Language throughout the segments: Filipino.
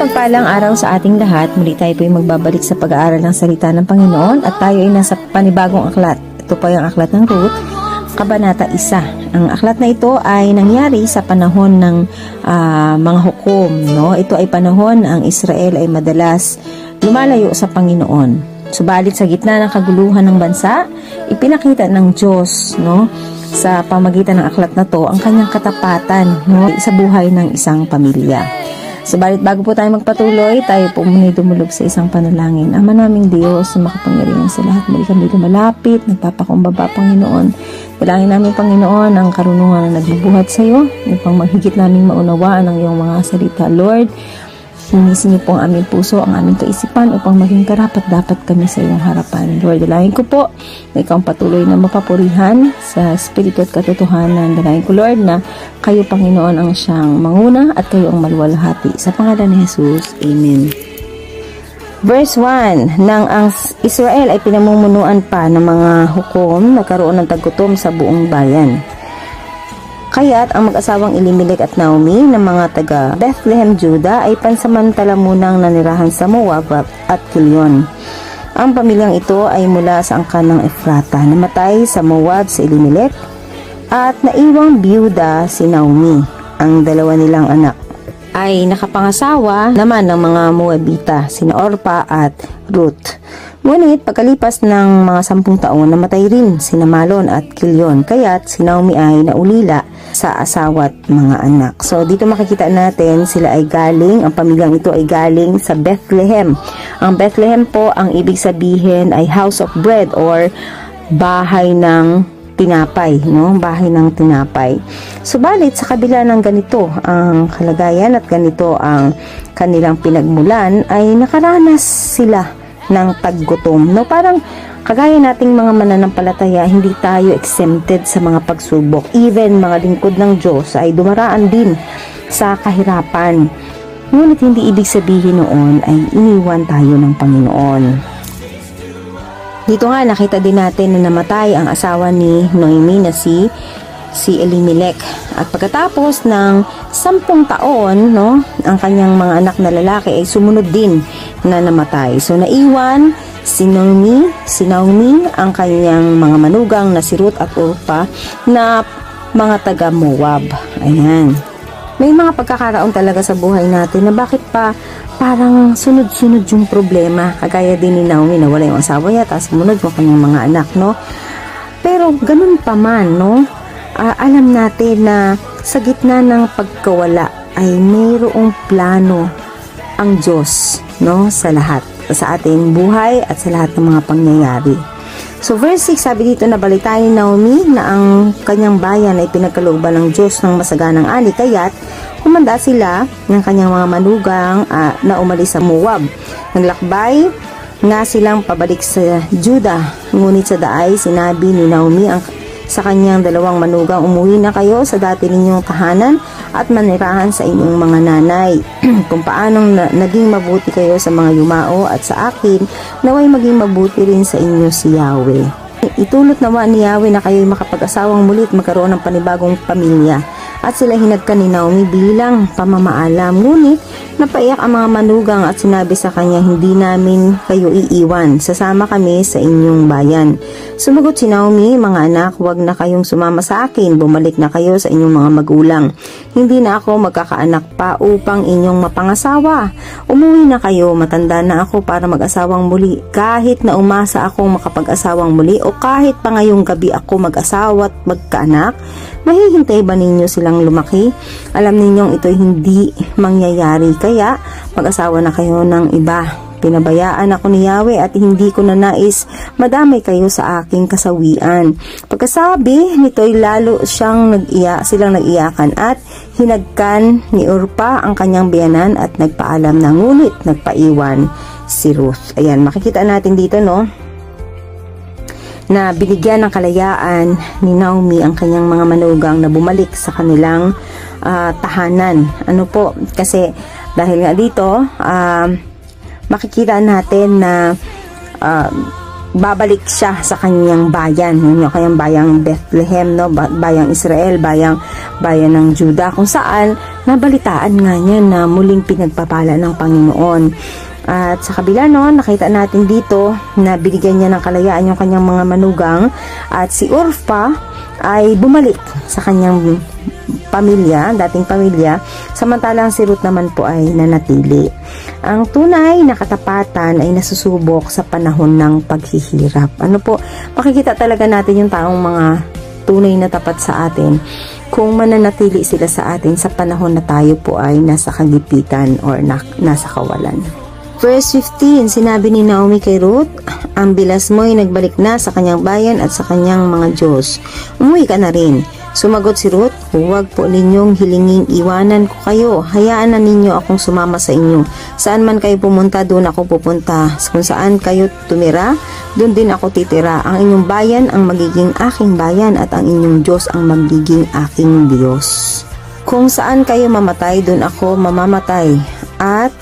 Mapagpalang araw sa ating lahat. Muli tayo po ay magbabalik sa pag-aaral ng salita ng Panginoon at tayo ay nasa panibagong aklat. Ito po yung aklat ng Ruth, Kabanata 1. Ang aklat na ito ay nangyari sa panahon ng mga hukom. No? Ito ay panahon ang Israel ay madalas lumalayo sa Panginoon. Subalit sa gitna ng kaguluhan ng bansa, ipinakita ng Diyos, no, sa pamagitan ng aklat na to ang kanyang katapatan, no, sa buhay ng isang pamilya. Subalit bago po tayo magpatuloy, tayo po muna dumulog sa isang panalangin. Ama naming Diyos, na makapangyarihan sa lahat, muli kami lumalapit, nagpapakumbaba, Panginoon. Dalangin namin, Panginoon, ang karunungan na nagbubuhat sa iyo, upang mahigit naming maunawaan ang iyong mga salita, Lord. Hinisin niyo po ang aming puso, ang aming kaisipan upang maging karapat-dapat kami sa iyong harapan. Lord, dalangin ko po na ikaw ang patuloy na mapapurihan sa espiritu at katotohanan. Dalangin ko, Lord, na kayo, Panginoon, ang siyang manguna at kayo ang maluwalhati. Sa pangalan ni Jesus, Amen. Verse 1, nang ang Israel ay pinamumunuan pa ng mga hukom, nagkaroon ng taggutom sa buong bayan. Kaya't ang mag-asawang Elimelech at Naomi ng mga taga Bethlehem, Judah ay pansamantala munang nanirahan sa Moab at Kilion. Ang pamilyang ito ay mula sa angkan ng Efrata. Namatay sa Moab si Elimelech at naiwang biyuda si Naomi. Ang dalawa nilang anak ay nakapangasawa naman ng mga Moabita, sina Orpa at Ruth. Ngunit pagkalipas ng mga 10 taon, namatay rin sina Malon at Kilion, kaya't si Naomi ay naulila sa asawa at mga anak. So dito makikita natin sila ay galing, ang pamilyang ito ay galing sa Bethlehem. Ang Bethlehem po, ang ibig sabihin ay house of bread or bahay ng tinapay, no? Bahay ng tinapay. Subalit sa kabila ng ganito ang kalagayan at ganito ang kanilang pinagmulan, ay nakaranas sila ng paggutom. No, parang kagaya nating mga mananampalataya, hindi tayo exempted sa mga pagsubok. Even mga lingkod ng Diyos ay dumaraan din sa kahirapan. Ngunit hindi ibig sabihin noon ay iniwan tayo ng Panginoon. Dito nga nakita din natin na namatay ang asawa ni Noemi na si Elimelech. At pagkatapos ng 10 taon, no, ang kanyang mga anak na lalaki ay sumunod din na namatay. So naiwan si Naomi, ang kanyang mga manugang na si Ruth at Orpa na mga taga Moab. Ayan. May mga pagkakaraon talaga sa buhay natin na bakit pa parang sunod-sunod yung problema. Kagaya din ni Naomi na wala yung asawa niya, tapos sumunod yung kanyang mga anak, no? Pero ganun pa man, no? Alam natin na sa gitna ng pagkawala ay mayroong plano ang Diyos, no, sa lahat, sa ating buhay at sa lahat ng mga pangyayari. So verse 6, sabi dito, nabalitaan ni Naomi na ang kanyang bayan ay pinagkalooban ng Diyos ng masaganang ani, kaya't humanda sila ng kanyang mga manugang na umalis sa Moab. Naglakbay nga silang pabalik sa Judah, ngunit sa daay sinabi ni Naomi sa kanyang 2 manugang, umuwi na kayo sa dati ninyong tahanan at manirahan sa inyong mga nanay. Kung paanong naging mabuti kayo sa mga yumao at sa akin, naway maging mabuti rin sa inyo si Yahweh. Itulot nawa ni Yahweh na kayo'y makapag-asawang muli at magkaroon ng panibagong pamilya. At sila hinagkan ni Naomi bilang pamamaalam. Ngunit napaiyak ang mga manugang at sinabi sa kanya, hindi namin kayo iiwan. Sasama kami sa inyong bayan. Sumagot si Naomi, mga anak, huwag na kayong sumama sa akin. Bumalik na kayo sa inyong mga magulang. Hindi na ako magkakaanak pa upang inyong mapangasawa. Umuwi na kayo, matanda na ako para mag-asawang muli. Kahit na umasa akong makapag-asawang muli o kahit pa ngayong gabi ako mag-asawa at magkaanak, mahihintay ba ninyo silang lumaki? Alam ninyong ito'y hindi mangyayari, kaya mag-asawa na kayo ng iba. Pinabayaan ako ni Yahweh at hindi ko na nais madamay kayo sa aking kasawian. Pagkasabi nito'y lalo silang nag-iyakan at hinagkan ni Orpa ang kanyang biyanan at nagpaalam na, ngunit nagpaiwan si Ruth. Ayan, makikita natin dito, no, na binigyan ng kalayaan ni Naomi ang kanyang mga manugang na bumalik sa kanilang tahanan. Ano po? Kasi dahil nga dito, makikita natin na babalik siya sa kanyang bayan, yun yung kanyang bayang Bethlehem, no? Bayang Israel, bayan ng Juda, kung saan nabalitaan nga niya na muling pinagpapala ng Panginoon. At sa kabila no, nakita natin dito na binigyan niya ng kalayaan yung kanyang mga manugang, at si Orpha ay bumalik sa kanyang pamilya, dating pamilya, samantalang si Ruth naman po ay nanatili. Ang tunay na katapatan ay nasusubok sa panahon ng paghihirap. Ano po, makikita talaga natin yung taong mga tunay na tapat sa atin kung mananatili sila sa atin sa panahon na tayo po ay nasa kagipitan or nasa kawalan. Verse 15, sinabi ni Naomi kay Ruth, ang bilas mo ay nagbalik na sa kanyang bayan at sa kanyang mga Diyos. Umuwi ka na rin. Sumagot si Ruth, huwag po ninyong hilinging iwanan ko kayo. Hayaan na ninyo akong sumama sa inyo. Saan man kayo pumunta, doon ako pupunta. Kung saan kayo tumira, doon din ako titira. Ang inyong bayan ang magiging aking bayan at ang inyong Diyos ang magiging aking Diyos. Kung saan kayo mamatay, doon ako mamamatay. At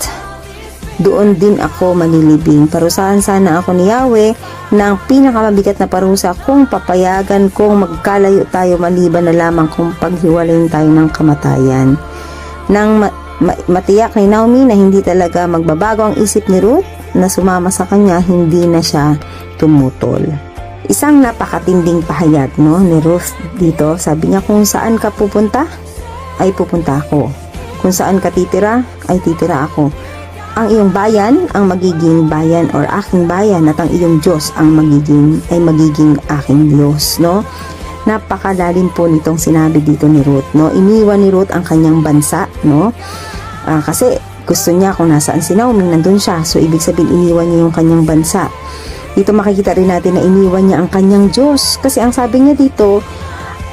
doon din ako malilibing. Parusahan sana ako ni Yahweh ng pinakamabigat na parusa kung papayagan kong magkalayo tayo maliban na lamang kung paghiwalayin tayo ng kamatayan. Nang matiyak ni Naomi na hindi talaga magbabago ang isip ni Ruth na sumama sa kanya, hindi na siya tumutol. Isang napakatinding pahayag no, ni Ruth dito. Sabi niya, kung saan ka pupunta, ay pupunta ako. Kung saan ka titira, ay titira ako. Ang iyong bayan ang magiging bayan or aking bayan, at ang iyong Diyos ang magiging aking Diyos, no? Napakalalim po nitong sinabi dito ni Ruth, no? Iniwan ni Ruth ang kanyang bansa, no? Kasi gusto niya kung nasaan si Naomi, nandun siya. So ibig sabihin iniwan niya yung kanyang bansa. Dito makikita rin natin na iniwan niya ang kanyang Diyos, kasi ang sabi niya dito,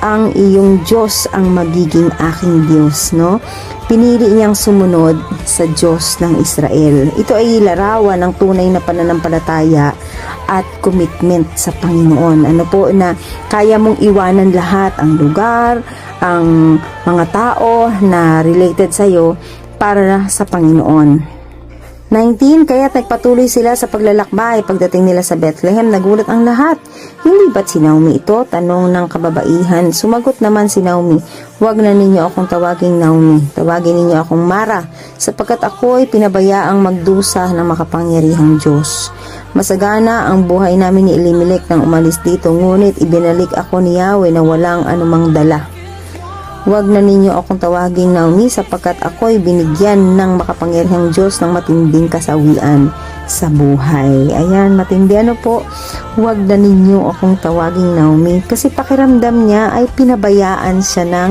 ang iyong Diyos ang magiging aking Diyos, no? Pinili niyang sumunod sa Diyos ng Israel. Ito ay larawan ng tunay na pananampalataya at commitment sa Panginoon. Ano po, na kaya mong iwanan lahat, ang lugar, ang mga tao na related sa iyo para sa Panginoon. 19, kaya't nagpatuloy sila sa paglalakbay. Pagdating nila sa Bethlehem, nagulat ang lahat. Hindi ba't si Naomi ito? Tanong ng kababaihan. Sumagot naman si Naomi, huwag na ninyo akong tawaging Naomi. Tawagin ninyo akong Mara, sapagkat ako ay pinabayaang magdusa ng makapangyarihang Diyos. Masagana ang buhay namin ni Elimelech nang umalis dito, ngunit ibinalik ako ni Yahweh na walang anumang dala. Huwag na ninyo akong tawaging Naomi, sapagkat ako'y binigyan ng makapangyarihang Diyos ng matinding kasawian sa buhay. Ayan, matindi ano po. Huwag na ninyo akong tawaging Naomi, kasi pakiramdam niya ay pinabayaan siya ng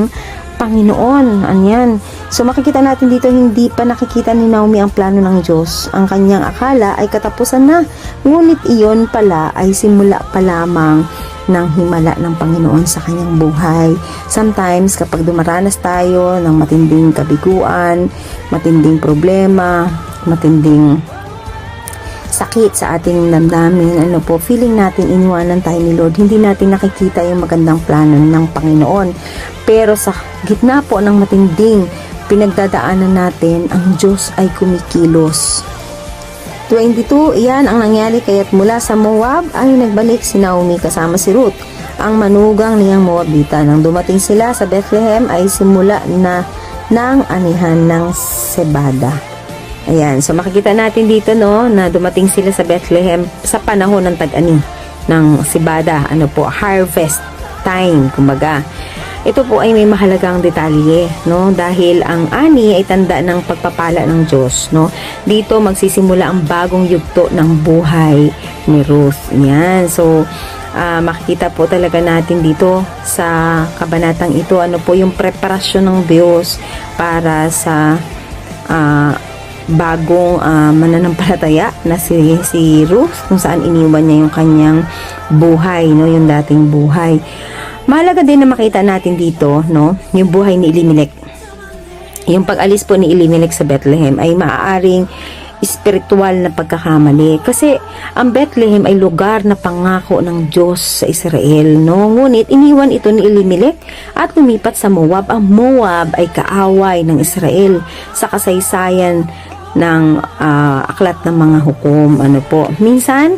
Panginoon. Ayan. So makikita natin dito, hindi pa nakikita ni Naomi ang plano ng Diyos. Ang kanyang akala ay katapusan na. Ngunit iyon pala ay simula pa lamang ng himala ng Panginoon sa kanyang buhay. Sometimes kapag dumaranas tayo ng matinding kabiguan, matinding problema, matinding sakit sa ating damdamin, ano po, feeling natin iniwanan tayo ni Lord, hindi natin nakikita yung magandang plano ng Panginoon. Pero sa gitna po ng matinding pinagdadaanan natin, ang Diyos ay kumikilos. 22, iyan ang nangyari kaya't mula sa Moab ay nagbalik si Naomi kasama si Ruth, ang manugang niyang Moabita. Nang dumating sila sa Bethlehem ay simula na ng anihan ng sebada. Ayan, so makikita natin dito no, na dumating sila sa Bethlehem sa panahon ng tag-ani ng sebada, ano po, harvest time, kumbaga. Ito po ay may mahalagang detalye, no? Dahil ang ani ay tanda ng pagpapala ng Diyos, no? Dito magsisimula ang bagong yugto ng buhay ni Ruth. Yan. So, makikita po talaga natin dito sa kabanatang ito, ano po yung preparasyon ng Diyos para sa bagong mananampalataya na si Ruth, kung saan iniwan niya yung kanyang buhay, no? Yung dating buhay. Mahalaga din na makita natin dito, no, yung buhay ni Elimelech. Yung pag-alis po ni Elimelech sa Bethlehem ay maaaring espiritual na pagkakamali. Kasi ang Bethlehem ay lugar na pangako ng Diyos sa Israel, no? Ngunit iniwan ito ni Elimelech at lumipat sa Moab. Ang Moab ay kaaway ng Israel sa kasaysayan ng aklat ng mga hukom. Ano po? Minsan,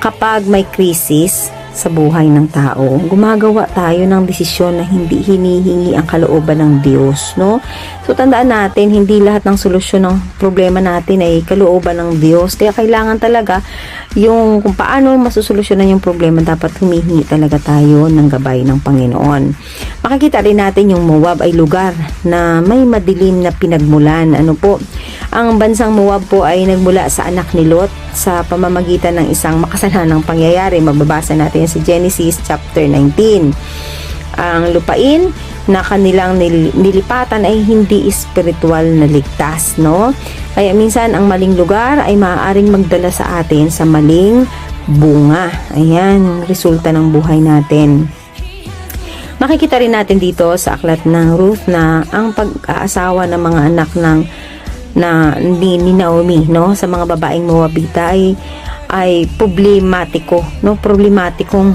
kapag may krisis sa buhay ng tao, gumagawa tayo ng desisyon na hindi hinihingi ang kalooban ng Diyos, no? So, tandaan natin, hindi lahat ng solusyon ng problema natin ay kalooban ng Diyos. Kaya kailangan talaga yung kung paano masusolusyonan yung problema, dapat humihingi talaga tayo ng gabay ng Panginoon. Makikita rin natin yung Moab ay lugar na may madilim na pinagmulan. Ano po? Ang bansang Moab po ay nagmula sa anak ni Lot sa pamamagitan ng isang makasalanang pangyayari. Mababasa natin sa Genesis chapter 19. Ang lupain na kanilang nilipatan ay hindi espiritual na ligtas, no? Kaya minsan ang maling lugar ay maaaring magdala sa atin sa maling bunga. Ayan, resulta ng buhay natin. Makikita rin natin dito sa aklat ng Ruth na ang pag-aasawa ng mga anak ni Naomi, no, sa mga babaeng Moabita ay problematiko, no, problematikong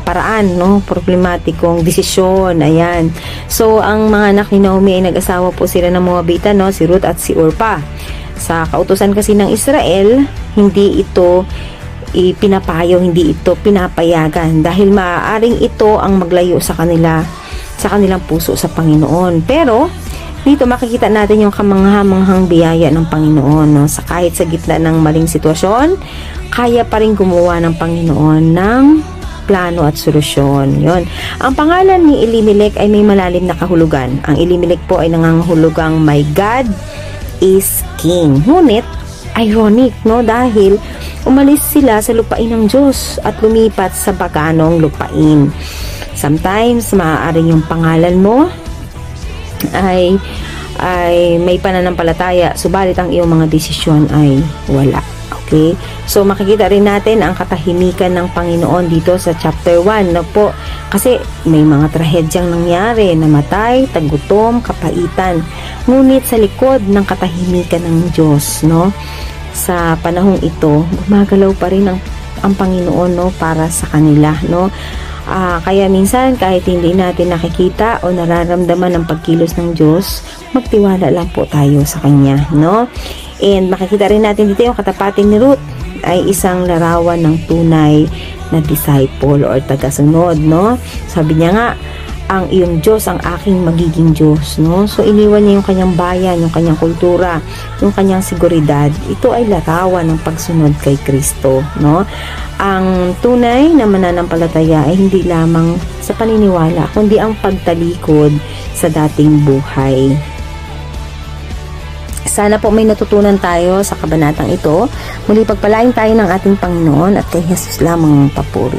paraan, no, problematikong desisyon. Ayan. So ang mga anak ni Naomi ay nag-asawa po sila ng Moabita, no, si Ruth at si Orpah. Sa kautusan kasi ng Israel, hindi ito ipinapayo, hindi ito pinapayagan dahil maaaring ito ang maglayo sa kanilang puso sa Panginoon. Pero dito makikita natin yung kamangha-manghang biyaya ng Panginoon, no? Kahit sa gitna ng maling sitwasyon, kaya pa rin gumawa ng Panginoon ng plano at solusyon. Yon. Ang pangalan ni Elimelech ay may malalim na kahulugan. Ang Elimelech po ay nangangahulugang my God is King. Ngunit ironic, no, dahil umalis sila sa lupain ng Diyos at lumipat sa paganong lupain. Sometimes maaaring yung pangalan mo ay may pananampalataya, subalit ang iyong mga desisyon ay wala. Okay? So makikita rin natin ang katahimikan ng Panginoon dito sa chapter 1, no po, kasi may mga trahedyang nangyari, namatay, tagutom, kapaitan. Ngunit sa likod ng katahimikan ng Diyos, no, sa panahong ito, gumagalaw pa rin ang Panginoon, no, para sa kanila, no. Kaya minsan kahit hindi natin nakikita o nararamdaman ang pagkilos ng Diyos, magtiwala lang po tayo sa Kanya, no? And makikita rin natin dito yung katapatin ni Ruth ay isang larawan ng tunay na disciple or tagasunod, no? Sabi niya nga, ang iyong Diyos ang aking magiging Diyos, no? So iniwan niya yung kanyang bayan, yung kanyang kultura, yung kanyang seguridad. Ito ay larawan ng pagsunod kay Kristo, no? Ang tunay na mananampalataya ay hindi lamang sa paniniwala, kundi ang pagtalikod sa dating buhay. Sana po may natutunan tayo sa kabanatang ito. Muli pagpalain tayo ng ating Panginoon at kay Jesus lamang papuri.